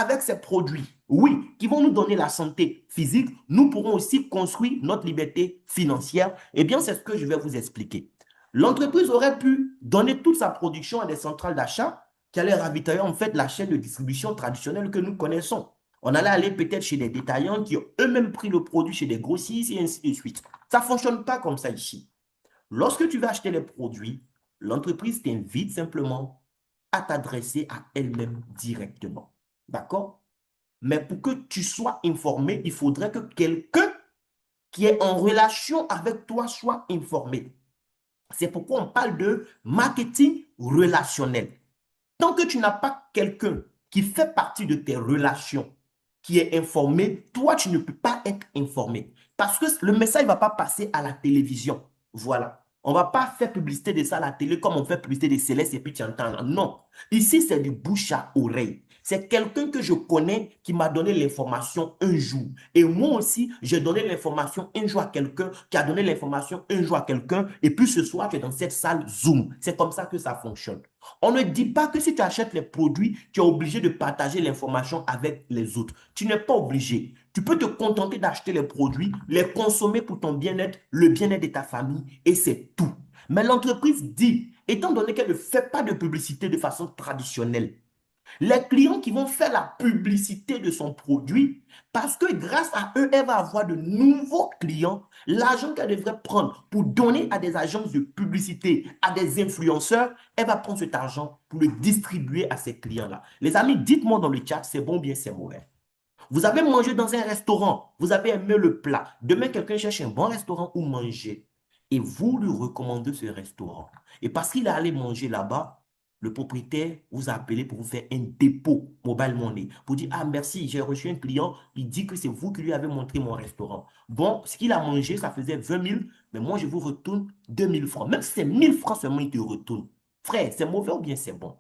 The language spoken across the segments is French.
avec ces produits, oui, qui vont nous donner la santé physique, nous pourrons aussi construire notre liberté financière. Eh bien, c'est ce que je vais vous expliquer. L'entreprise aurait pu donner toute sa production à des centrales d'achat qui allaient ravitailler en fait la chaîne de distribution traditionnelle que nous connaissons. On allait aller peut-être chez des détaillants qui ont eux-mêmes pris le produit chez des grossistes et ainsi de suite. Ça ne fonctionne pas comme ça ici. Lorsque tu vas acheter les produits, l'entreprise t'invite simplement à t'adresser à elle-même directement. D'accord? Mais pour que tu sois informé, il faudrait que quelqu'un qui est en relation avec toi soit informé. C'est pourquoi on parle de marketing relationnel. Tant que tu n'as pas quelqu'un qui fait partie de tes relations, qui est informé, toi, tu ne peux pas être informé. Parce que le message ne va pas passer à la télévision. Voilà. On ne va pas faire publicité de ça à la télé comme on fait publicité des célestes et puis tu entends. Non. Ici, c'est du bouche à oreille. C'est quelqu'un que je connais qui m'a donné l'information un jour. Et moi aussi, j'ai donné l'information un jour à quelqu'un qui a donné l'information un jour à quelqu'un. Et puis ce soir, tu es dans cette salle Zoom. C'est comme ça que ça fonctionne. On ne dit pas que si tu achètes les produits, tu es obligé de partager l'information avec les autres. Tu n'es pas obligé. Tu peux te contenter d'acheter les produits, les consommer pour ton bien-être, le bien-être de ta famille, et c'est tout. Mais l'entreprise dit, étant donné qu'elle ne fait pas de publicité de façon traditionnelle, les clients qui vont faire la publicité de son produit, parce que grâce à eux, elle va avoir de nouveaux clients, l'argent qu'elle devrait prendre pour donner à des agences de publicité, à des influenceurs, elle va prendre cet argent pour le distribuer à ces clients-là. Les amis, dites-moi dans le chat, c'est bon ou bien c'est mauvais. Vous avez mangé dans un restaurant, vous avez aimé le plat. Demain, quelqu'un cherche un bon restaurant où manger et vous lui recommandez ce restaurant. Et parce qu'il est allé manger là-bas, le propriétaire vous a appelé pour vous faire un dépôt mobile money. Pour dire, ah merci, j'ai reçu un client, il dit que c'est vous qui lui avez montré mon restaurant. Bon, ce qu'il a mangé, ça faisait 20 000, mais moi je vous retourne 2 000 francs. Même si c'est 1 000 francs seulement, il te retourne. Frère, c'est mauvais ou bien c'est bon?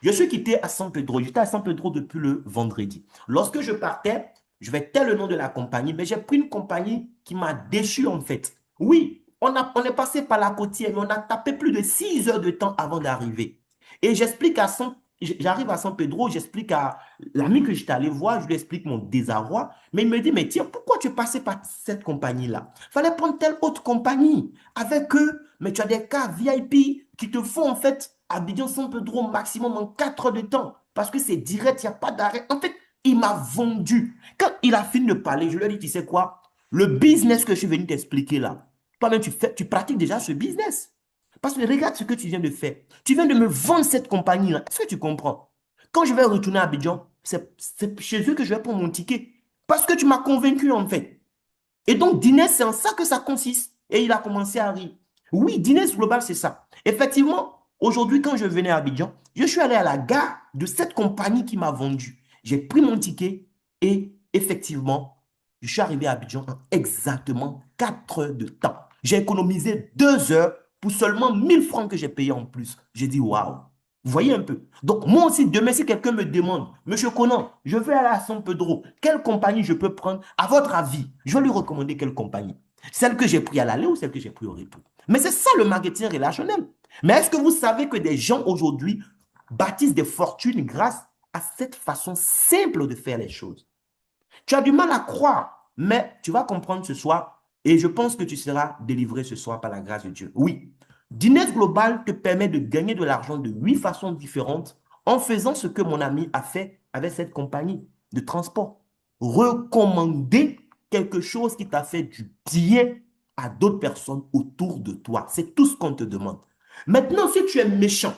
Je suis quitté à San Pedro. J'étais à San Pedro depuis le vendredi. Lorsque je partais, je vais taire le nom de la compagnie, mais j'ai pris une compagnie qui m'a déçu en fait. Oui, on est passé par la côtière, mais on a tapé plus de 6 heures de temps avant d'arriver. Et j'arrive à San Pedro, j'explique à l'ami que j'étais allé voir, je lui explique mon désarroi, mais il me dit, mais tiens, pourquoi tu es passé par cette compagnie-là? Fallait prendre telle autre compagnie. Avec eux, mais tu as des cas VIP qui te font en fait Abidjan San Pedro maximum en 4 heures de temps. Parce que c'est direct, il n'y a pas d'arrêt. En fait, il m'a vendu. Quand il a fini de parler, je lui ai dit, tu sais quoi? Le business que je suis venu t'expliquer là, toi-même, tu pratiques déjà ce business. Parce que regarde ce que tu viens de faire. Tu viens de me vendre cette compagnie-là. Est-ce que tu comprends? Quand je vais retourner à Abidjan, c'est chez eux que je vais prendre mon ticket. Parce que tu m'as convaincu en fait. Et donc, Dines, c'est en ça que ça consiste. Et il a commencé à rire. Oui, Dines Global, c'est ça. Effectivement, aujourd'hui, quand je venais à Abidjan, je suis allé à la gare de cette compagnie qui m'a vendu. J'ai pris mon ticket et effectivement, je suis arrivé à Abidjan en exactement 4 heures de temps. J'ai économisé 2 heures pour seulement 1 000 francs que j'ai payé en plus. J'ai dit, waouh. Vous voyez un peu. Donc, moi aussi, demain, si quelqu'un me demande, Monsieur Conan, je vais aller à San Pedro, quelle compagnie je peux prendre? À votre avis, je vais lui recommander quelle compagnie? Celle que j'ai pris à l'aller ou celle que j'ai pris au retour? Mais c'est ça le marketing relationnel. Mais est-ce que vous savez que des gens aujourd'hui bâtissent des fortunes grâce à cette façon simple de faire les choses? Tu as du mal à croire, mais tu vas comprendre ce soir et je pense que tu seras délivré ce soir par la grâce de Dieu. Oui, Diners Global te permet de gagner de l'argent de 8 façons différentes en faisant ce que mon ami a fait avec cette compagnie de transport. Recommander quelque chose qui t'a fait du bien à d'autres personnes autour de toi. C'est tout ce qu'on te demande. Maintenant, si tu es méchant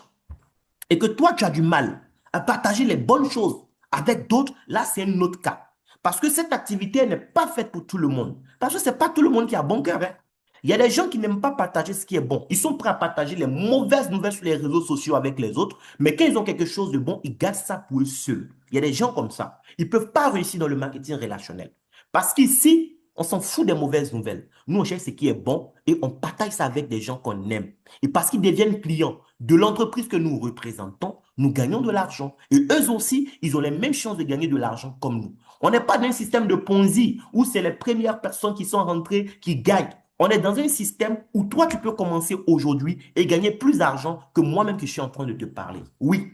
et que toi, tu as du mal à partager les bonnes choses avec d'autres, là, c'est un autre cas. Parce que cette activité n'est pas faite pour tout le monde. Parce que ce n'est pas tout le monde qui a bon cœur, hein. Il y a des gens qui n'aiment pas partager ce qui est bon. Ils sont prêts à partager les mauvaises nouvelles sur les réseaux sociaux avec les autres, mais quand ils ont quelque chose de bon, ils gardent ça pour eux seuls. Il y a des gens comme ça. Ils ne peuvent pas réussir dans le marketing relationnel. Parce qu'ici, on s'en fout des mauvaises nouvelles. Nous, on cherche ce qui est bon et on partage ça avec des gens qu'on aime. Et parce qu'ils deviennent clients de l'entreprise que nous représentons, nous gagnons de l'argent. Et eux aussi, ils ont les mêmes chances de gagner de l'argent comme nous. On n'est pas dans un système de Ponzi où c'est les premières personnes qui sont rentrées qui gagnent. On est dans un système où toi, tu peux commencer aujourd'hui et gagner plus d'argent que moi-même que je suis en train de te parler. Oui.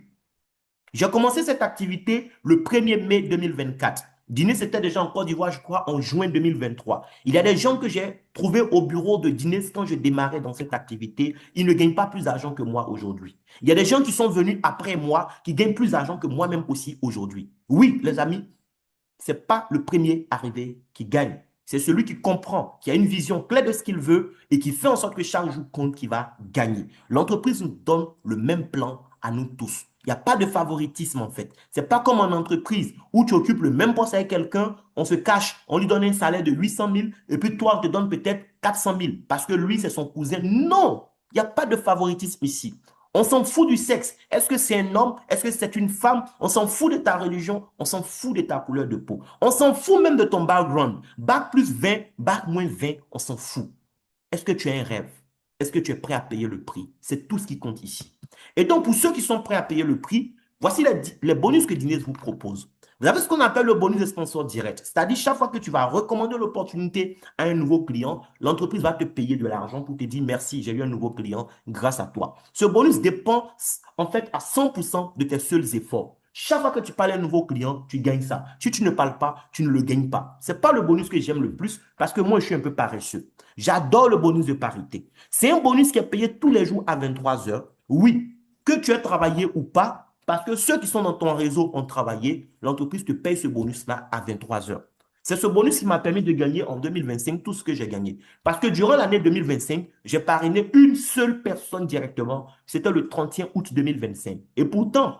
J'ai commencé cette activité le 1er mai 2024. Dîner, c'était déjà en Côte d'Ivoire, je crois, en juin 2023. Il y a des gens que j'ai trouvés au bureau de dîner quand je démarrais dans cette activité. Ils ne gagnent pas plus d'argent que moi aujourd'hui. Il y a des gens qui sont venus après moi qui gagnent plus d'argent que moi-même aussi aujourd'hui. Oui, les amis, ce n'est pas le premier arrivé qui gagne. C'est celui qui comprend, qui a une vision claire de ce qu'il veut et qui fait en sorte que chaque jour compte qui va gagner. L'entreprise nous donne le même plan à nous tous. Il n'y a pas de favoritisme en fait. Ce n'est pas comme en entreprise où tu occupes le même poste avec quelqu'un, on se cache, on lui donne un salaire de 800 000 et puis toi, on te donne peut-être 400 000 parce que lui, c'est son cousin. Non, il n'y a pas de favoritisme ici. On s'en fout du sexe. Est-ce que c'est un homme? Est-ce que c'est une femme? On s'en fout de ta religion. On s'en fout de ta couleur de peau. On s'en fout même de ton background. Bac plus 20, bac moins 20, on s'en fout. Est-ce que tu as un rêve? Est-ce que tu es prêt à payer le prix? C'est tout ce qui compte ici. Et donc, pour ceux qui sont prêts à payer le prix, voici les bonus que Dines vous propose. Vous avez ce qu'on appelle le bonus de sponsor direct. C'est-à-dire, chaque fois que tu vas recommander l'opportunité à un nouveau client, l'entreprise va te payer de l'argent pour te dire merci, j'ai eu un nouveau client grâce à toi. Ce bonus dépend en fait à 100% de tes seuls efforts. Chaque fois que tu parles à un nouveau client, tu gagnes ça. Si tu ne parles pas, tu ne le gagnes pas. Ce n'est pas le bonus que j'aime le plus parce que moi, je suis un peu paresseux. J'adore le bonus de parité. C'est un bonus qui est payé tous les jours à 23 heures. Oui, que tu aies travaillé ou pas, parce que ceux qui sont dans ton réseau ont travaillé, l'entreprise te paye ce bonus-là à 23 heures. C'est ce bonus qui m'a permis de gagner en 2025 tout ce que j'ai gagné. Parce que durant l'année 2025, j'ai parrainé une seule personne directement. C'était le 31 août 2025. Et pourtant,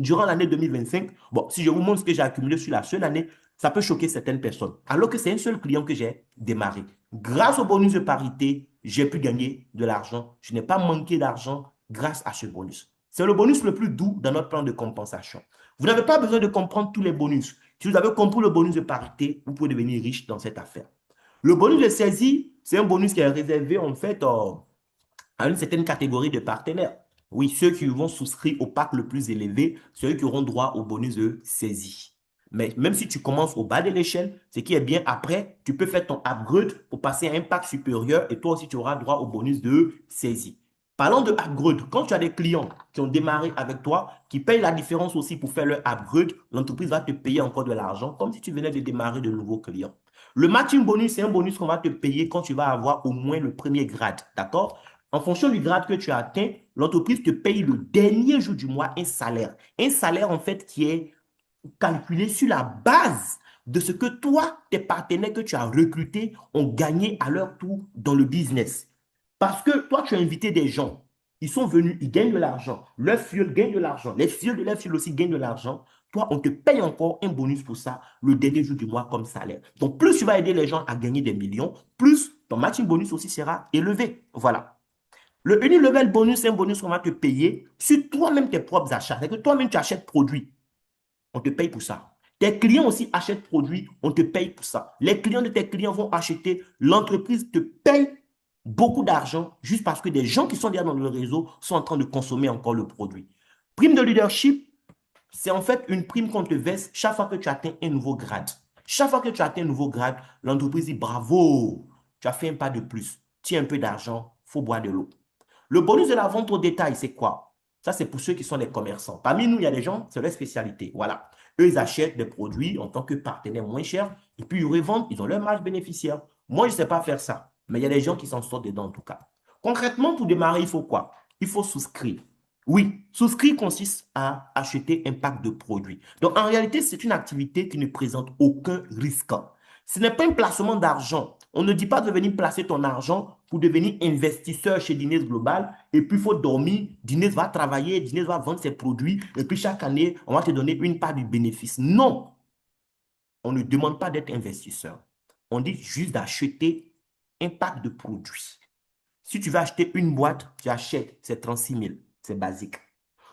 durant l'année 2025, bon, si je vous montre ce que j'ai accumulé sur la seule année, ça peut choquer certaines personnes. Alors que c'est un seul client que j'ai démarré. Grâce au bonus de parité, j'ai pu gagner de l'argent. Je n'ai pas manqué d'argent grâce à ce bonus. C'est le bonus le plus doux dans notre plan de compensation. Vous n'avez pas besoin de comprendre tous les bonus. Si vous avez compris le bonus de parité, vous pouvez devenir riche dans cette affaire. Le bonus de saisie, c'est un bonus qui est réservé en fait à une certaine catégorie de partenaires. Oui, ceux qui vont souscrire au pack le plus élevé, ceux qui auront droit au bonus de saisie. Mais même si tu commences au bas de l'échelle, ce qui est bien après, tu peux faire ton upgrade pour passer à un pack supérieur et toi aussi tu auras droit au bonus de saisie. Parlons de upgrade. Quand tu as des clients qui ont démarré avec toi, qui payent la différence aussi pour faire leur upgrade, l'entreprise va te payer encore de l'argent comme si tu venais de démarrer de nouveaux clients. Le matching bonus, c'est un bonus qu'on va te payer quand tu vas avoir au moins le premier grade. D'accord? En fonction du grade que tu as atteint, l'entreprise te paye le dernier jour du mois un salaire. Un salaire, en fait, qui est calculé sur la base de ce que toi, tes partenaires que tu as recrutés ont gagné à leur tour dans le business. Parce que toi, tu as invité des gens. Ils sont venus, ils gagnent de l'argent. Leurs filles gagnent de l'argent. Les filles de leurs filles aussi gagnent de l'argent. Toi, on te paye encore un bonus pour ça le dernier jour du mois comme salaire. Donc, plus tu vas aider les gens à gagner des millions, plus ton matching bonus aussi sera élevé. Voilà. Le unilevel bonus, c'est un bonus qu'on va te payer sur toi-même tes propres achats. C'est que toi-même, tu achètes produits. On te paye pour ça. Tes clients aussi achètent produits, on te paye pour ça. Les clients de tes clients vont acheter, l'entreprise te paye beaucoup d'argent juste parce que des gens qui sont déjà dans le réseau sont en train de consommer encore le produit. Prime de leadership, c'est en fait une prime qu'on te verse chaque fois que tu atteins un nouveau grade. Chaque fois que tu atteins un nouveau grade, l'entreprise dit bravo, tu as fait un pas de plus. Tiens un peu d'argent, il faut boire de l'eau. Le bonus de la vente au détail, c'est quoi? Ça, c'est pour ceux qui sont des commerçants. Parmi nous, il y a des gens, c'est leur spécialité. Voilà. Eux, ils achètent des produits en tant que partenaires moins chers et puis ils revendent, ils ont leur marge bénéficiaire. Moi, je ne sais pas faire ça, mais il y a des gens qui s'en sortent dedans en tout cas. Concrètement, pour démarrer, il faut quoi? Il faut souscrire. Oui, souscrire consiste à acheter un pack de produits. Donc, en réalité, c'est une activité qui ne présente aucun risque. Ce n'est pas un placement d'argent. On ne dit pas de venir placer ton argent pour devenir investisseur chez Dines Global et puis il faut dormir. Dines va travailler, Dines va vendre ses produits et puis chaque année, on va te donner une part du bénéfice. Non, on ne demande pas d'être investisseur. On dit juste d'acheter un pack de produits. Si tu veux acheter une boîte, tu achètes, c'est 36 000, c'est basique.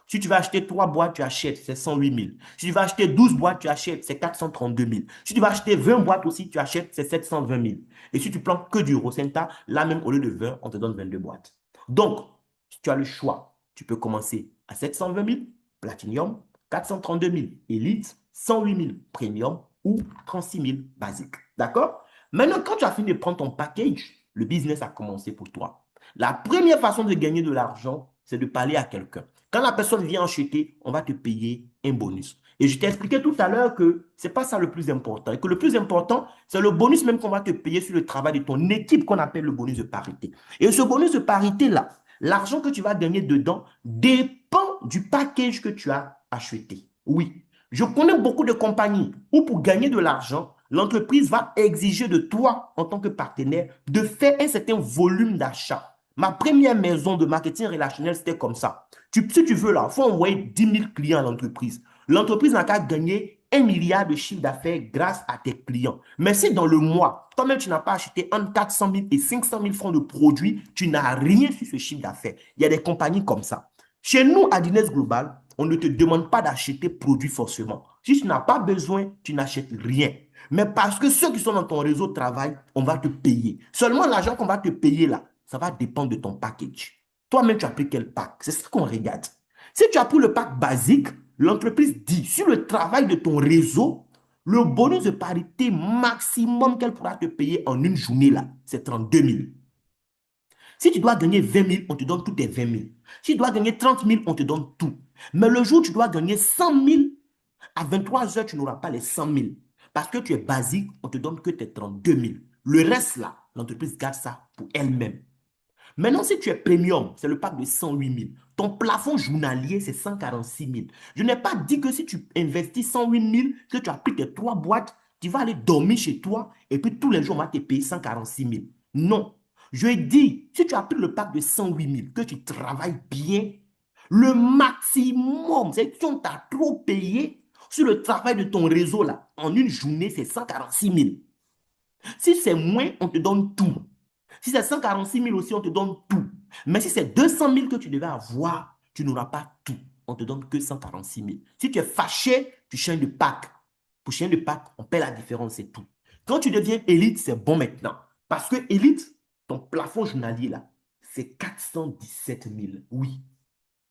Si tu vas acheter 3 boîtes, tu achètes, c'est 108 000. Si tu vas acheter 12 boîtes, tu achètes, c'est 432 000. Si tu vas acheter 20 boîtes aussi, tu achètes, c'est 720 000. Et si tu prends que du Rosenta, là même, au lieu de 20, on te donne 22 boîtes. Donc, si tu as le choix, tu peux commencer à 720 000, Platinum, 432 000, Elite, 108 000, Premium ou 36 000, basique. D'accord? Maintenant, quand tu as fini de prendre ton package, le business a commencé pour toi. La première façon de gagner de l'argent, c'est de parler à quelqu'un. Quand la personne vient acheter, on va te payer un bonus. Et je t'ai expliqué tout à l'heure que ce n'est pas ça le plus important. Et que le plus important, c'est le bonus même qu'on va te payer sur le travail de ton équipe qu'on appelle le bonus de parité. Et ce bonus de parité-là, l'argent que tu vas gagner dedans dépend du package que tu as acheté. Oui, je connais beaucoup de compagnies où pour gagner de l'argent, l'entreprise va exiger de toi, en tant que partenaire, de faire un certain volume d'achat. Ma première maison de marketing relationnel, c'était comme ça. Si tu veux, là, il faut envoyer 10 000 clients à l'entreprise. L'entreprise n'a qu'à gagner 1 milliard de chiffre d'affaires grâce à tes clients. Mais si dans le mois, toi-même, tu n'as pas acheté entre 400 000 et 500 000 francs de produits, tu n'as rien sur ce chiffre d'affaires. Il y a des compagnies comme ça. Chez nous, à Dines Global, on ne te demande pas d'acheter produit forcément. Si tu n'as pas besoin, tu n'achètes rien. Mais parce que ceux qui sont dans ton réseau de travail, on va te payer. Seulement l'argent qu'on va te payer là, ça va dépendre de ton package. Toi-même, tu as pris quel pack? C'est ce qu'on regarde. Si tu as pris le pack basique, l'entreprise dit sur le travail de ton réseau, le bonus de parité maximum qu'elle pourra te payer en une journée là, c'est 32 000. Si tu dois gagner 20 000, on te donne tous tes 20 000. Si tu dois gagner 30 000, on te donne tout. Mais le jour où tu dois gagner 100 000, à 23 heures, tu n'auras pas les 100 000. Parce que tu es basique, on te donne que tes 32 000. Le reste là, l'entreprise garde ça pour elle-même. Maintenant, si tu es premium, c'est le pack de 108 000. Ton plafond journalier, c'est 146 000. Je n'ai pas dit que si tu investis 108 000, que tu as pris tes 3 boîtes, tu vas aller dormir chez toi et puis tous les jours, on va te payer 146 000. Non. Je dis, si tu as pris le pack de 108 000, que tu travailles bien, le maximum, c'est que si on t'a trop payé sur le travail de ton réseau, là, en une journée, c'est 146 000. Si c'est moins, on te donne tout. Si c'est 146 000 aussi, on te donne tout. Mais si c'est 200 000 que tu devais avoir, tu n'auras pas tout. On te donne que 146 000. Si tu es fâché, tu changes de pack. Pour changer de pack, on paie la différence, c'est tout. Quand tu deviens élite, c'est bon maintenant. Parce que élite, ton plafond journalier là, c'est 417 000. Oui,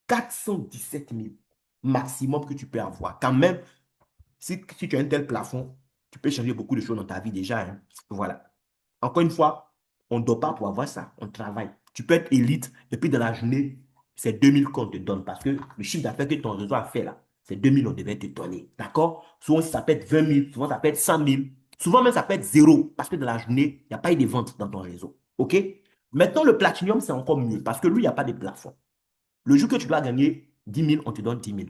417 000 maximum que tu peux avoir. Quand même, si tu as un tel plafond, tu peux changer beaucoup de choses dans ta vie déjà, hein. Voilà. Encore une fois, on ne dort pas pour avoir ça. On travaille. Tu peux être élite et puis dans la journée, c'est 2000 qu'on te donne parce que le chiffre d'affaires que ton réseau a fait là, c'est 2000 on devait te donner. D'accord? Souvent, ça peut être 20 000, souvent, ça peut être 100 000. Souvent, même, ça peut être zéro parce que dans la journée, il n'y a pas eu de vente dans ton réseau. OK? Maintenant, le platinium, c'est encore mieux parce que lui, il n'y a pas de plafond. Le jour que tu dois gagner 10 000, on te donne 10 000.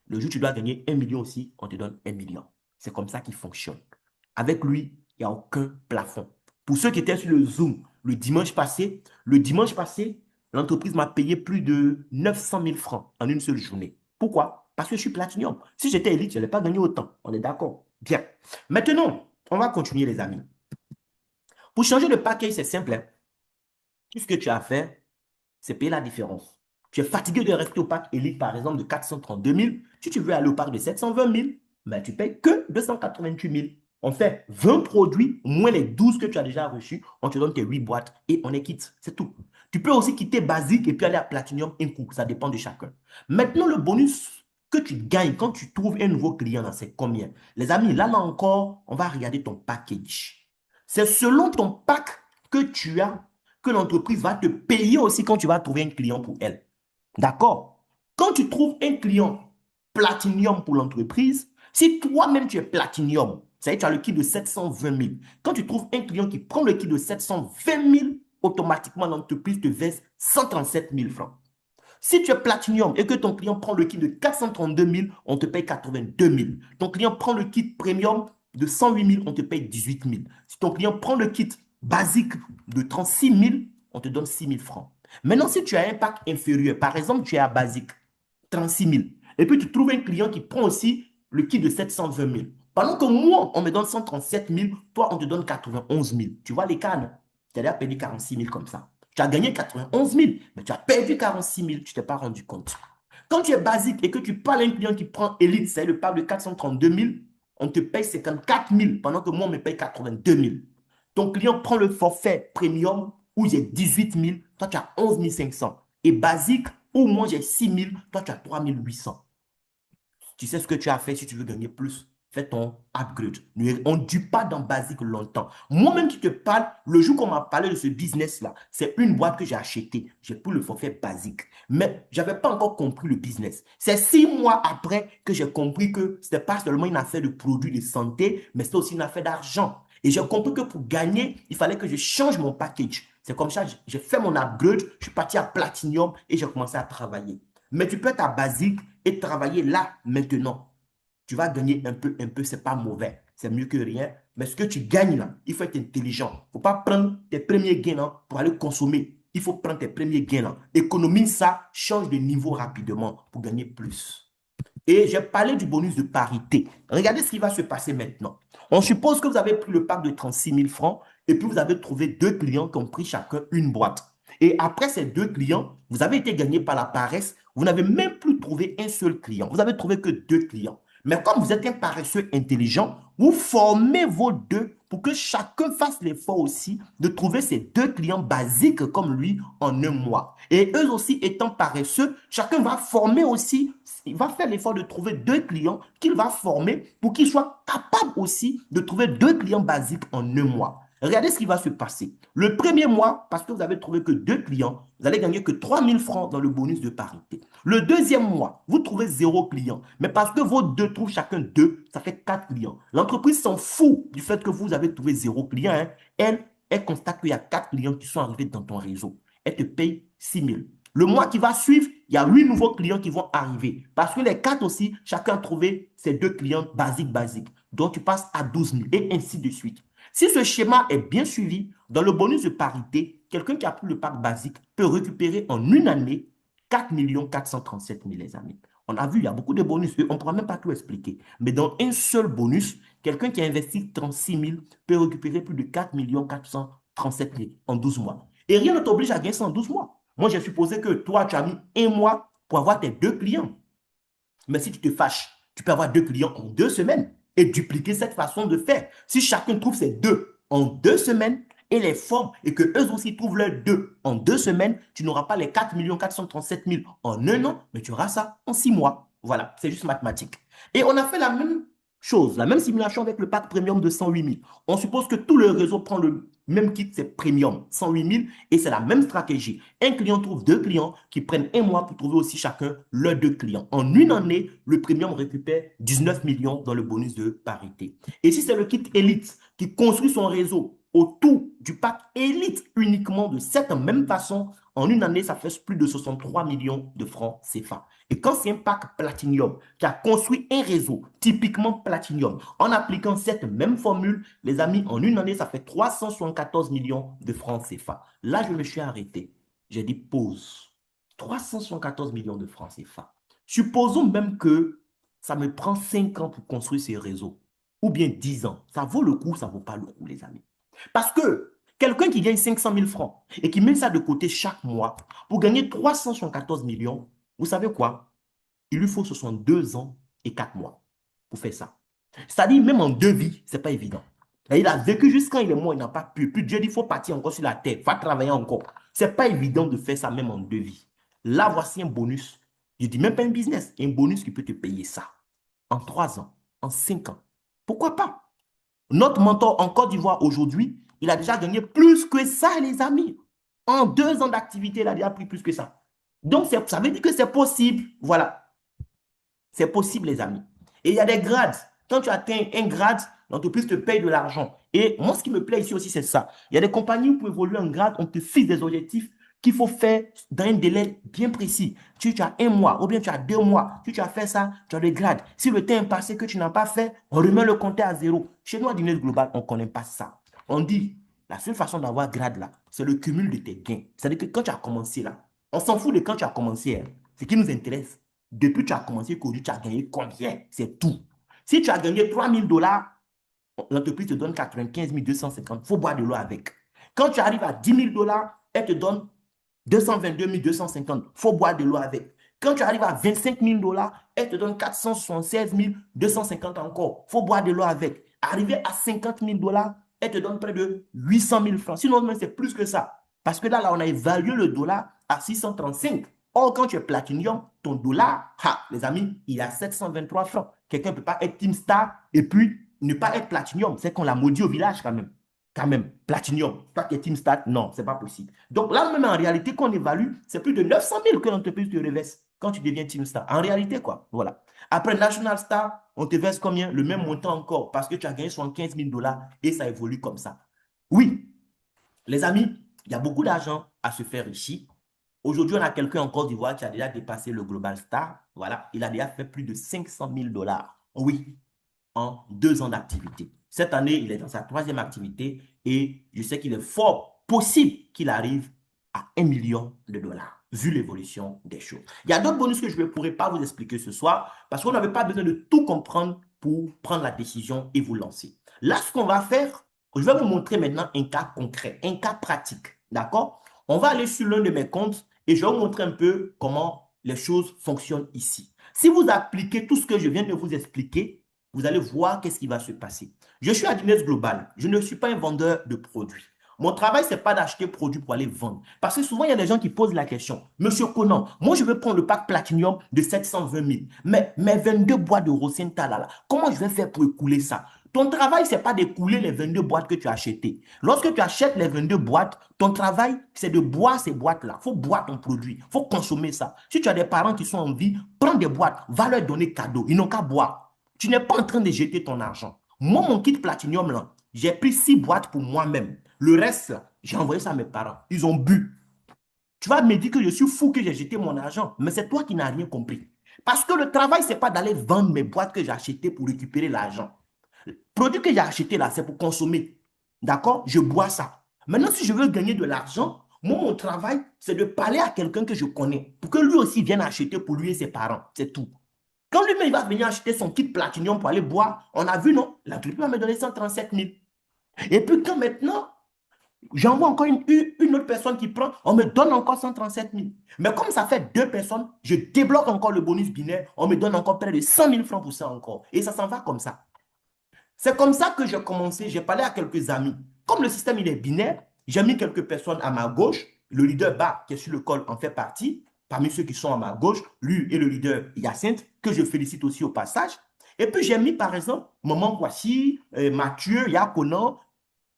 Le jour où tu dois gagner 1 million aussi, on te donne 1 million. C'est comme ça qu'il fonctionne. Avec lui, il n'y a aucun plafond. Pour ceux qui étaient sur le Zoom le dimanche passé, l'entreprise m'a payé plus de 900 000 francs en une seule journée. Pourquoi? Parce que je suis Platinum. Si j'étais élite, je n'allais pas gagner autant. On est d'accord? Bien. Maintenant, on va continuer, les amis. Pour changer de package, c'est simple, hein. Tout ce que tu as à faire, c'est payer la différence. Tu es fatigué de rester au pack élite, par exemple, de 432 000. Si tu veux aller au pack de 720 000, ben, tu payes que 288 000. On fait 20 produits, moins les 12 que tu as déjà reçus. On te donne tes 8 boîtes et on est quitte. C'est tout. Tu peux aussi quitter basique et puis aller à platinum un coup. Ça dépend de chacun. Maintenant, le bonus que tu gagnes quand tu trouves un nouveau client, c'est combien? Les amis, là encore, on va regarder ton package. C'est selon ton pack que tu as que l'entreprise va te payer aussi quand tu vas trouver un client pour elle. D'accord? Quand tu trouves un client platinium pour l'entreprise, si toi-même tu es platinium, ça veut dire que tu as le kit de 720 000. Quand tu trouves un client qui prend le kit de 720 000, automatiquement l'entreprise te verse 137 000 francs. Si tu es platinium et que ton client prend le kit de 432 000, on te paye 82 000. Ton client prend le kit premium de 108 000, on te paye 18 000. Si ton client prend le kit basique de 36 000, on te donne 6 000 francs. Maintenant, si tu as un pack inférieur, par exemple, tu es à basique, 36 000, et puis tu trouves un client qui prend aussi le kit de 720 000. Pendant que moi, on me donne 137 000, toi, on te donne 91 000. Tu vois l'écart, non? Tu as déjà perdu 46 000 comme ça. Tu as gagné 91 000, mais tu as perdu 46 000, tu ne t'es pas rendu compte. Quand tu es basique et que tu parles à un client qui prend Elite, c'est le pack de 432 000, on te paye 54 000, pendant que moi, on me paye 82 000. Ton client prend le forfait premium où j'ai 18 000, toi tu as 11 500. Et basique où moi j'ai 6 000, toi tu as 3 800. Tu sais ce que tu as fait si tu veux gagner plus. fais ton upgrade. On ne dure pas dans Basique longtemps. Moi-même qui te parle, le jour qu'on m'a parlé de ce business-là, c'est une boîte que j'ai achetée. J'ai pris le forfait Basique. Mais je n'avais pas encore compris le business. C'est 6 mois après que j'ai compris que ce n'était pas seulement une affaire de produits de santé, mais c'était aussi une affaire d'argent. Et j'ai compris que pour gagner, il fallait que je change mon package. C'est comme ça, j'ai fait mon upgrade, je suis parti à Platinum et j'ai commencé à travailler. Mais tu peux être à Basique et travailler là, maintenant. Tu vas gagner un peu, c'est pas mauvais. C'est mieux que rien. Mais ce que tu gagnes là, il faut être intelligent. Il ne faut pas prendre tes premiers gains là, pour aller consommer. Il faut prendre tes premiers gains là. Économise ça, change de niveau rapidement pour gagner plus. Et j'ai parlé du bonus de parité. Regardez ce qui va se passer maintenant. On suppose que vous avez pris le pack de 36 000 francs et puis vous avez trouvé 2 clients qui ont pris chacun une boîte. Et après ces 2 clients, vous avez été gagné par la paresse. Vous n'avez même plus trouvé un seul client. Vous avez trouvé que 2 clients. Mais comme vous êtes un paresseux intelligent, vous formez vos deux pour que chacun fasse l'effort aussi de trouver ces 2 clients basiques comme lui en un mois. Et eux aussi étant paresseux, chacun va former aussi, il va faire l'effort de trouver 2 clients qu'il va former pour qu'ils soient capables aussi de trouver 2 clients basiques en un mois. Regardez ce qui va se passer. Le premier mois, parce que vous avez trouvé que 2 clients, vous allez gagner que 3 000 francs dans le bonus de parité. Le deuxième mois, vous trouvez 0 client. Mais parce que vos deux trouvent chacun 2, ça fait 4 clients. L'entreprise s'en fout du fait que vous avez trouvé 0 client. Hein. Elle constate qu'il y a 4 clients qui sont arrivés dans ton réseau. Elle te paye 6 000. Le mois qui va suivre, il y a 8 nouveaux clients qui vont arriver. Parce que les 4 aussi, chacun a trouvé ses 2 clients basiques. Donc, tu passes à 12 000 et ainsi de suite. Si ce schéma est bien suivi, dans le bonus de parité, quelqu'un qui a pris le pack basique peut récupérer en une année 4 437 000, les amis. On a vu, il y a beaucoup de bonus. On ne pourra même pas tout expliquer. Mais dans un seul bonus, quelqu'un qui a investi 36 000 peut récupérer plus de 4 437 000 en 12 mois. Et rien ne t'oblige à gagner ça en 12 mois. Moi, j'ai supposé que toi, tu as mis un mois pour avoir tes 2 clients. Mais si tu te fâches, tu peux avoir 2 clients en 2 semaines et dupliquer cette façon de faire. Si chacun trouve ses 2 en 2 semaines et les forme et que eux aussi trouvent leurs 2 en 2 semaines, tu n'auras pas les 4 437 000 en un an, mais tu auras ça en 6 mois. Voilà, c'est juste mathématique. Et on a fait la même chose, la même simulation avec le pack premium de 108 000. On suppose que tout le réseau prend le même kit, c'est premium, 108 000, et c'est la même stratégie. Un client trouve 2 clients qui prennent un mois pour trouver aussi chacun leurs 2 clients. En une année, le premium récupère 19 millions dans le bonus de parité. Et si c'est le kit élite qui construit son réseau autour du pack élite uniquement de cette même façon, en une année, ça fait plus de 63 millions de francs CFA. Et quand c'est un pack Platinum qui a construit un réseau typiquement Platinum, en appliquant cette même formule, les amis, en une année, ça fait 374 millions de francs CFA. Là, je me suis arrêté. J'ai dit pause. 374 millions de francs CFA. Supposons même que ça me prend 5 ans pour construire ces réseaux, ou bien 10 ans. Ça vaut le coup, ça ne vaut pas le coup, les amis. Parce que quelqu'un qui gagne 500 000 francs et qui met ça de côté chaque mois pour gagner 374 millions, vous savez quoi? Il lui faut 62 ans et 4 mois pour faire ça. C'est-à-dire, même en 2 vies, ce n'est pas évident. Il a vécu jusqu'à quand il est mort, il n'a pas pu. Puis Dieu dit, il faut partir encore sur la terre, il faut travailler encore. Ce n'est pas évident de faire ça même en 2 vies. Là, voici un bonus. Je ne dis même pas un business, un bonus qui peut te payer ça. En 3 ans, en 5 ans. Pourquoi pas? Notre mentor en Côte d'Ivoire aujourd'hui, il a déjà gagné plus que ça, les amis. En 2 ans d'activité, il a déjà pris plus que ça. Donc, ça veut dire que c'est possible. Voilà. C'est possible, les amis. Et il y a des grades. Quand tu atteins un grade, l'entreprise te paye de l'argent. Et moi, ce qui me plaît ici aussi, c'est ça. Il y a des compagnies où pour évoluer en grade, on te fixe des objectifs qu'il faut faire dans un délai bien précis. Si tu as un mois ou bien tu as 2 mois, si tu as fait ça, tu as le grade. Si le temps est passé que tu n'as pas fait, on remet le compteur à zéro. Chez nous, à Dîner Global, on ne connaît pas ça. On dit, la seule façon d'avoir grade là, c'est le cumul de tes gains. C'est-à-dire que quand tu as commencé là, on s'en fout de quand tu as commencé. Hein. Ce qui nous intéresse, depuis que tu as commencé, qu'aujourd'hui, tu as gagné combien? C'est tout. Si tu as gagné 3 000 $, l'entreprise te donne 95 250. Il faut boire de l'eau avec. Quand tu arrives à 10 000 $, elle te donne 222 250. Il faut boire de l'eau avec. Quand tu arrives à 25 000 $, elle te donne 476 250 encore. Il faut boire de l'eau avec. Arrivé à 50 000 $, elle te donne près de 800 000 francs. Sinon, c'est plus que ça. Parce que là, on a évalué le dollar à 635. Or, quand tu es Platinum, ton dollar, les amis, il est à 723 francs. Quelqu'un ne peut pas être Team Star et puis ne pas être Platinum. C'est qu'on l'a maudit au village quand même. Quand même, Platinum. Toi qui es Team Star, non, c'est pas possible. Donc là, même en réalité, qu'on évalue, c'est plus de 900 000 que l'entreprise te reverse quand tu deviens Team Star. En réalité, quoi. Voilà. Après National Star, on te verse combien? Le même montant encore parce que tu as gagné 75 000 dollars et ça évolue comme ça. Oui, les amis, il y a beaucoup d'argent à se faire ici. Aujourd'hui, on a quelqu'un en Côte d'Ivoire qui a déjà dépassé le Global Star. Voilà, il a déjà fait plus de 500 000 dollars. Oui, en 2 ans d'activité. Cette année, il est dans sa 3e activité et je sais qu'il est fort possible qu'il arrive à 1 million de dollars, vu l'évolution des choses. Il y a d'autres bonus que je ne pourrais pas vous expliquer ce soir parce qu'on n'avait pas besoin de tout comprendre pour prendre la décision et vous lancer. Là, ce qu'on va faire, je vais vous montrer maintenant un cas concret, un cas pratique. D'accord? On va aller sur l'un de mes comptes et je vais vous montrer un peu comment les choses fonctionnent ici. Si vous appliquez tout ce que je viens de vous expliquer, vous allez voir qu'est-ce qui va se passer. Je suis à Guinness Global. Je ne suis pas un vendeur de produits. Mon travail, ce n'est pas d'acheter produits pour aller vendre. Parce que souvent, il y a des gens qui posent la question. Monsieur Conan, moi, je veux prendre le pack Platinum de 720 000. Mais mes 22 boîtes de Rosenta, là, comment je vais faire pour écouler ça? Ton travail, ce n'est pas d'écouler les 22 boîtes que tu as achetées. Lorsque tu achètes les 22 boîtes, ton travail, c'est de boire ces boîtes-là. Il faut boire ton produit. Il faut consommer ça. Si tu as des parents qui sont en vie, prends des boîtes, va leur donner cadeau. Ils n'ont qu'à boire. Tu n'es pas en train de jeter ton argent. Moi, mon kit Platinum, là, j'ai pris 6 boîtes pour moi-même. Le reste, j'ai envoyé ça à mes parents. Ils ont bu. Tu vas me dire que je suis fou, que j'ai jeté mon argent. Mais c'est toi qui n'as rien compris. Parce que le travail, ce n'est pas d'aller vendre mes boîtes que j'ai achetées pour récupérer l'argent. Le produit que j'ai acheté là, c'est pour consommer. D'accord? Je bois ça. Maintenant, si je veux gagner de l'argent, moi, mon travail, c'est de parler à quelqu'un que je connais pour que lui aussi vienne acheter pour lui et ses parents. C'est tout. Quand lui-même il va venir acheter son kit Platinum pour aller boire, on a vu, non? L'entreprise va me donner 137 000. Et puis quand maintenant, j'envoie encore une autre personne qui prend, on me donne encore 137 000. Mais comme ça fait 2 personnes, je débloque encore le bonus binaire, on me donne encore près de 100 000 francs pour ça encore. Et ça s'en va comme ça. C'est comme ça que j'ai commencé, j'ai parlé à quelques amis. Comme le système il est binaire, j'ai mis quelques personnes à ma gauche. Le leader bas qui est sur le col en fait partie. Parmi ceux qui sont à ma gauche, lui et le leader Hyacinthe, que je félicite aussi au passage. Et puis j'ai mis par exemple Maman Kwasi, Mathieu, Yakonan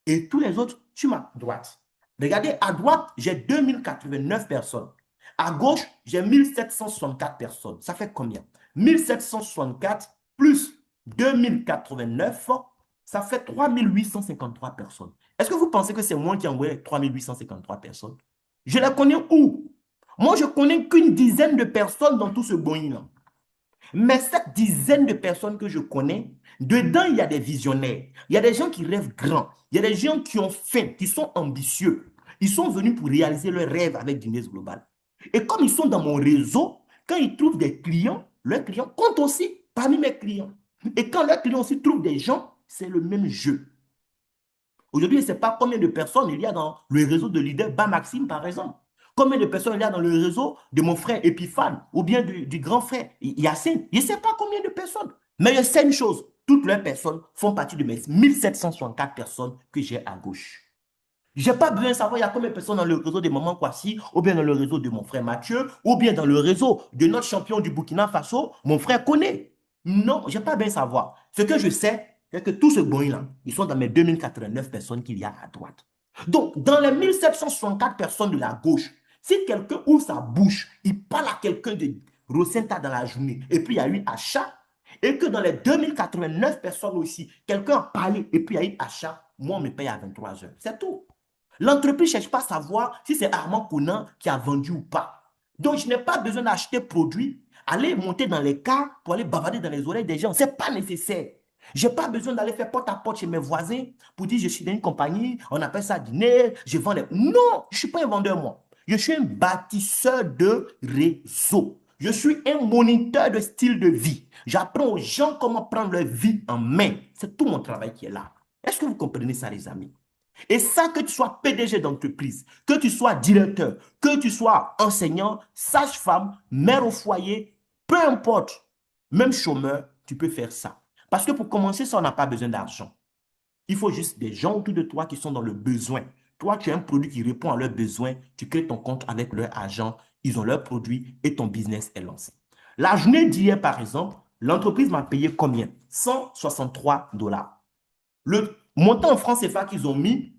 et tous les autres sur ma droite. Regardez, à droite, j'ai 2089 personnes. À gauche, j'ai 1764 personnes. Ça fait combien? 1764 plus 2089, ça fait 3853 personnes. Est-ce que vous pensez que c'est moi qui ai envoyé 3853 personnes? Je les connais où? Moi, je connais qu'une dizaine de personnes dans tout ce Boeing-là. Mais cette dizaine de personnes que je connais, dedans, il y a des visionnaires. Il y a des gens qui rêvent grand. Il y a des gens qui ont faim, qui sont ambitieux. Ils sont venus pour réaliser leurs rêves avec Guinness Global. Et comme ils sont dans mon réseau, quand ils trouvent des clients, leurs clients comptent aussi parmi mes clients. Et quand leurs clients aussi trouvent des gens, c'est le même jeu. Aujourd'hui, je ne sais pas combien de personnes il y a dans le réseau de leader Bas Maxime, par exemple. Combien de personnes il y a dans le réseau de mon frère Epiphane ou bien du grand frère Yacine. Je ne sais pas combien de personnes. Mais je sais une chose, toutes les personnes font partie de mes 1764 personnes que j'ai à gauche. Je n'ai pas besoin de savoir il y a combien de personnes dans le réseau de Maman Kwasi, ou bien dans le réseau de mon frère Mathieu, ou bien dans le réseau de notre champion du Burkina Faso, mon frère Koné. Non, je n'ai pas besoin de savoir. Ce que je sais, c'est que tout ce Boeing-là, ils sont dans mes 2089 personnes qu'il y a à droite. Donc, dans les 1764 personnes de la gauche, si quelqu'un ouvre sa bouche, il parle à quelqu'un de Rosenta dans la journée, et puis il y a eu achat, et que dans les 2089 personnes aussi, quelqu'un a parlé, et puis il y a eu achat, moi, on me paye à 23 heures. C'est tout. L'entreprise ne cherche pas à savoir si c'est Armand Conan qui a vendu ou pas. Donc, je n'ai pas besoin d'acheter produit, aller monter dans les cars pour aller bavarder dans les oreilles des gens. Ce n'est pas nécessaire. Je n'ai pas besoin d'aller faire porte-à-porte chez mes voisins pour dire je suis dans une compagnie, on appelle ça dîner, je vends des... Non, je ne suis pas un vendeur, moi. Je suis un bâtisseur de réseau. Je suis un moniteur de style de vie. J'apprends aux gens comment prendre leur vie en main. C'est tout mon travail qui est là. Est-ce que vous comprenez ça, les amis? Et ça, que tu sois PDG d'entreprise, que tu sois directeur, que tu sois enseignant, sage-femme, mère au foyer, peu importe, même chômeur, tu peux faire ça. Parce que pour commencer, ça, on n'a pas besoin d'argent. Il faut juste des gens autour de toi qui sont dans le besoin. Toi, tu as un produit qui répond à leurs besoins, tu crées ton compte avec leur argent ils ont leurs produits et ton business est lancé. La journée d'hier, par exemple, l'entreprise m'a payé combien? 163 $. Le montant en francs CFA qu'ils ont mis,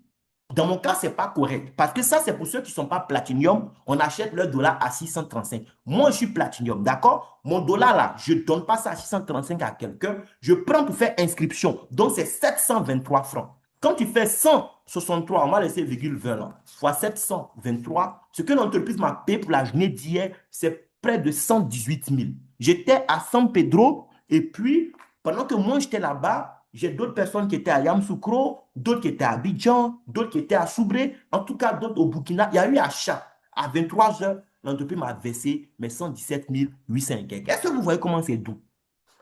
dans mon cas, ce n'est pas correct. Parce que ça, c'est pour ceux qui ne sont pas platinium. On achète leur dollar à 635. Moi, je suis platinium, d'accord? Mon dollar là, je ne donne pas ça à 635 à quelqu'un. Je prends pour faire inscription. Donc, c'est 723 francs. Quand tu fais 163, on va laisser virgule 20 là, fois 723, ce que l'entreprise m'a payé pour la journée d'hier, c'est près de 118 000. J'étais à San Pedro et puis, pendant que moi, j'étais là-bas, j'ai d'autres personnes qui étaient à Yamoussoukro, d'autres qui étaient à Abidjan, d'autres qui étaient à Soubré, en tout cas d'autres au Burkina. Il y a eu achat. À 23 heures, l'entreprise m'a versé mes 117 800 et quelques. Est-ce que vous voyez comment c'est doux?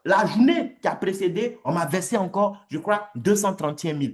La journée qui a précédé, on m'a versé encore, je crois, 231 000.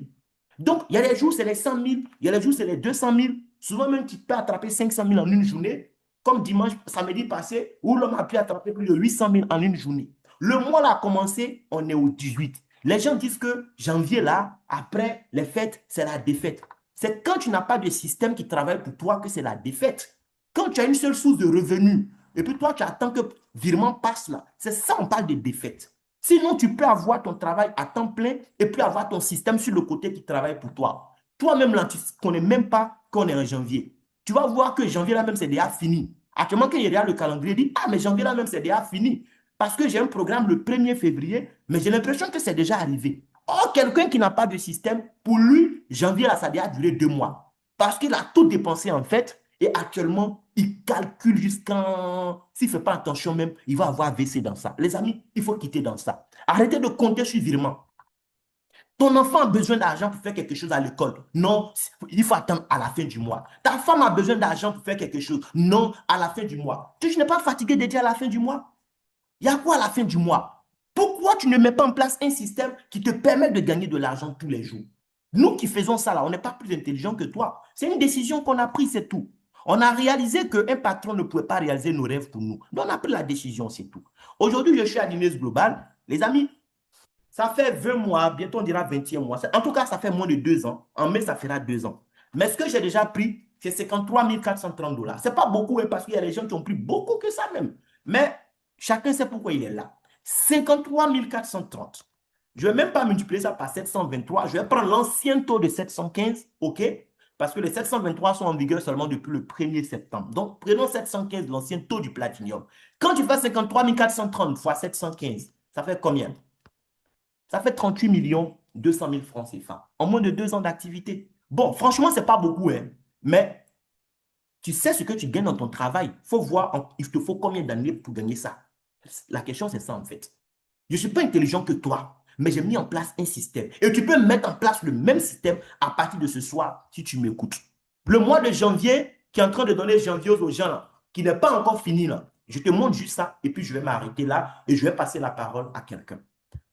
Donc, il y a des jours, c'est les 100 000, il y a des jours, c'est les 200 000. Souvent même, tu peux attraper 500 000 en une journée, comme dimanche, samedi passé, où l'homme a pu attraper plus de 800 000 en une journée. Le mois là a commencé, on est au 18. Les gens disent que janvier là, après les fêtes, c'est la défaite. C'est quand tu n'as pas de système qui travaille pour toi que c'est la défaite. Quand tu as une seule source de revenus, et puis toi, tu attends que virement passe là. C'est ça, on parle de défaite. Sinon, tu peux avoir ton travail à temps plein et puis avoir ton système sur le côté qui travaille pour toi. Toi-même, là, tu ne connais même pas qu'on est en janvier. Tu vas voir que janvier, là même, c'est déjà fini. Actuellement, quand il regarde le calendrier, il dit, ah, mais janvier, là même, c'est déjà fini. Parce que j'ai un programme le 1er février, mais j'ai l'impression que c'est déjà arrivé. Or, quelqu'un qui n'a pas de système, pour lui, janvier, là, ça a déjà duré 2 mois. Parce qu'il a tout dépensé, en fait, et actuellement, il calcule jusqu'en... S'il ne fait pas attention même, il va avoir VC dans ça. Les amis, il faut quitter dans ça. Arrêtez de compter sur virement. Ton enfant a besoin d'argent pour faire quelque chose à l'école. Non, il faut attendre à la fin du mois. Ta femme a besoin d'argent pour faire quelque chose. Non, à la fin du mois. Tu n'es pas fatigué de dire à la fin du mois? Il y a quoi à la fin du mois? Pourquoi tu ne mets pas en place un système qui te permet de gagner de l'argent tous les jours? Nous qui faisons ça là, on n'est pas plus intelligent que toi. C'est une décision qu'on a prise, c'est tout. On a réalisé qu'un patron ne pouvait pas réaliser nos rêves pour nous. Donc on a pris la décision, c'est tout. Aujourd'hui, je suis à Guinness Global. Les amis, ça fait 20 mois, bientôt on dira 21 mois. En tout cas, ça fait moins de 2 ans. En mai, ça fera 2 ans. Mais ce que j'ai déjà pris, c'est 53 430 $. Ce n'est pas beaucoup, hein, parce qu'il y a des gens qui ont pris beaucoup que ça même. Mais chacun sait pourquoi il est là. 53 430. Je ne vais même pas multiplier ça par 723. Je vais prendre l'ancien taux de 715, OK? Parce que les 723 sont en vigueur seulement depuis le 1er septembre. Donc, prenons 715, l'ancien taux du platinium. Quand tu fais 53 430 fois 715, ça fait combien? Ça fait 38 200 000 francs CFA en moins de 2 ans d'activité. Bon, franchement, ce n'est pas beaucoup, hein, mais tu sais ce que tu gagnes dans ton travail. Il faut voir, il te faut combien d'années pour gagner ça. La question, c'est ça, en fait. Je ne suis pas intelligent que toi, mais j'ai mis en place un système. Et tu peux mettre en place le même système à partir de ce soir si tu m'écoutes. Le mois de janvier, qui est en train de donner janvier aux gens, là, qui n'est pas encore fini, là, je te montre juste ça et puis je vais m'arrêter là et je vais passer la parole à quelqu'un.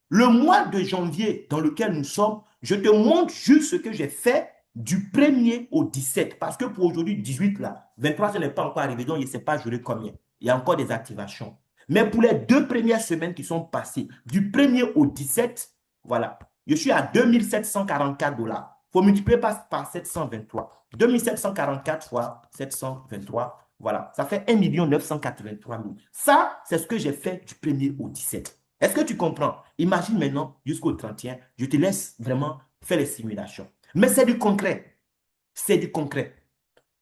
Le mois de janvier dans lequel nous sommes, je te montre juste ce que j'ai fait du 1er au 17. Parce que pour aujourd'hui, 18 là, 23, ce n'est pas encore arrivé, donc je ne sais pas jurer combien. Il y a encore des activations. Mais pour les 2 premières semaines qui sont passées, du 1er au 17, voilà, je suis à 2744 $. Il faut multiplier par 723. 2744 fois 723, voilà, ça fait 1 983 000. Ça, c'est ce que j'ai fait du 1er au 17. Est-ce que tu comprends? Imagine maintenant jusqu'au 31, je te laisse vraiment faire les simulations. Mais c'est du concret. C'est du concret.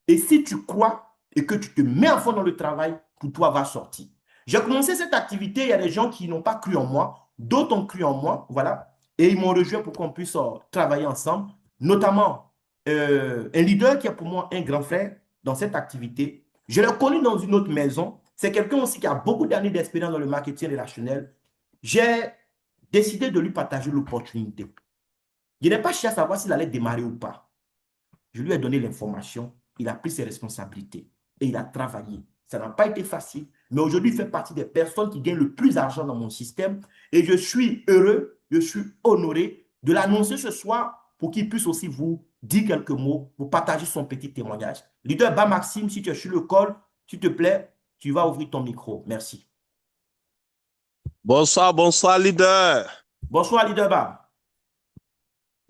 Et si tu crois et que tu te mets à fond dans le travail, pour toi va sortir. J'ai commencé cette activité, il y a des gens qui n'ont pas cru en moi, d'autres ont cru en moi, voilà, et ils m'ont rejoint pour qu'on puisse travailler ensemble, notamment un leader qui est pour moi un grand frère dans cette activité. Je l'ai connu dans une autre maison. C'est quelqu'un aussi qui a beaucoup d'années d'expérience dans le marketing relationnel. J'ai décidé de lui partager l'opportunité. Je n'ai pas cherché à savoir s'il allait démarrer ou pas. Je lui ai donné l'information, il a pris ses responsabilités et il a travaillé. Ça n'a pas été facile, mais aujourd'hui, il fait partie des personnes qui gagnent le plus d'argent dans mon système et je suis heureux, je suis honoré de l'annoncer ce soir pour qu'il puisse aussi vous dire quelques mots, vous partager son petit témoignage. Leader Ba Maxime, si tu es sur le call, s'il te plaît, tu vas ouvrir ton micro. Merci. Bonsoir, bonsoir, leader. Bonsoir, Leader Ba.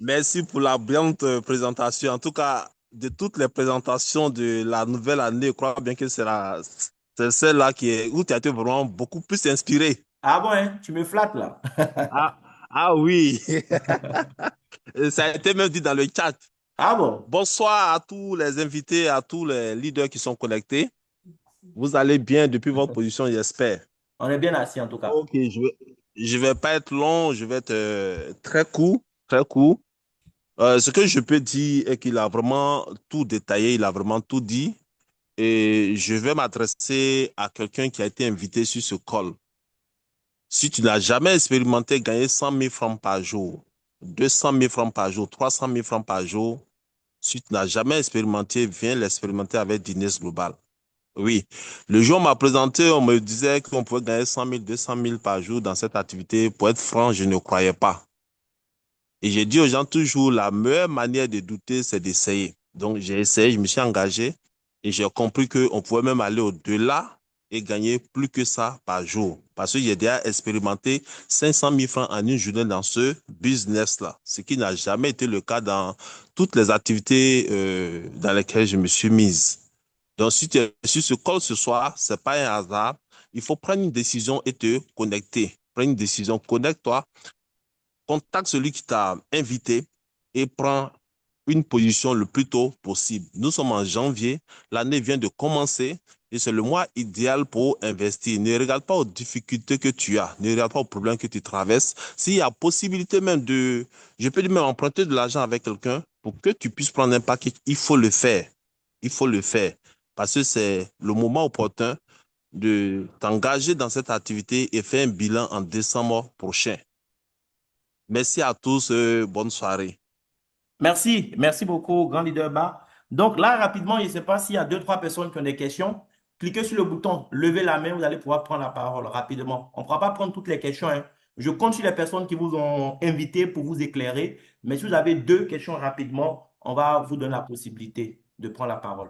Merci pour la brillante présentation. En tout cas, de toutes les présentations de la nouvelle année, je crois bien que C'est celle-là où tu as été vraiment beaucoup plus inspiré. Ah bon, hein? Tu me flattes là. Ah, ah oui, et ça a été même dit dans le chat. Ah bon? Bonsoir à tous les invités, à tous les leaders qui sont connectés. Vous allez bien depuis votre position, j'espère. On est bien assis en tout cas. Ok, je vais pas être long, je vais être très court, très court. Ce que je peux dire est qu'il a vraiment tout détaillé, il a vraiment tout dit. Et je vais m'adresser à quelqu'un qui a été invité sur ce call. Si tu n'as jamais expérimenté gagner 100 000 francs par jour, 200 000 francs par jour, 300 000 francs par jour, si tu n'as jamais expérimenté, viens l'expérimenter avec Dines Global. Oui, le jour où on m'a présenté, on me disait qu'on pouvait gagner 100 000, 200 000 par jour dans cette activité. Pour être franc, je ne croyais pas. Et j'ai dit aux gens toujours, la meilleure manière de douter, c'est d'essayer. Donc j'ai essayé, je me suis engagé et j'ai compris qu'on pouvait même aller au-delà et gagner plus que ça par jour. Parce que j'ai déjà expérimenté 500 000 francs en une journée dans ce business-là, ce qui n'a jamais été le cas dans toutes les activités dans lesquelles je me suis mise. Donc, si tu es sur ce call ce soir, c'est pas un hasard. Il faut prendre une décision et te connecter. Prends une décision, connecte-toi, contacte celui qui t'a invité et prends une position le plus tôt possible. Nous sommes en janvier, l'année vient de commencer et c'est le mois idéal pour investir. Ne regarde pas aux difficultés que tu as, ne regarde pas aux problèmes que tu traverses. S'il y a possibilité même je peux même emprunter de l'argent avec quelqu'un pour que tu puisses prendre un paquet, il faut le faire. Il faut le faire parce que c'est le moment opportun de t'engager dans cette activité et faire un bilan en décembre prochain. Merci à tous, bonne soirée. Merci beaucoup, grand leader bas. Donc là, rapidement, je ne sais pas s'il y a deux, trois personnes qui ont des questions. Cliquez sur le bouton, levez la main, vous allez pouvoir prendre la parole rapidement. On ne pourra pas prendre toutes les questions, hein. Je compte sur les personnes qui vous ont invité pour vous éclairer. Mais si vous avez deux questions rapidement, on va vous donner la possibilité de prendre la parole.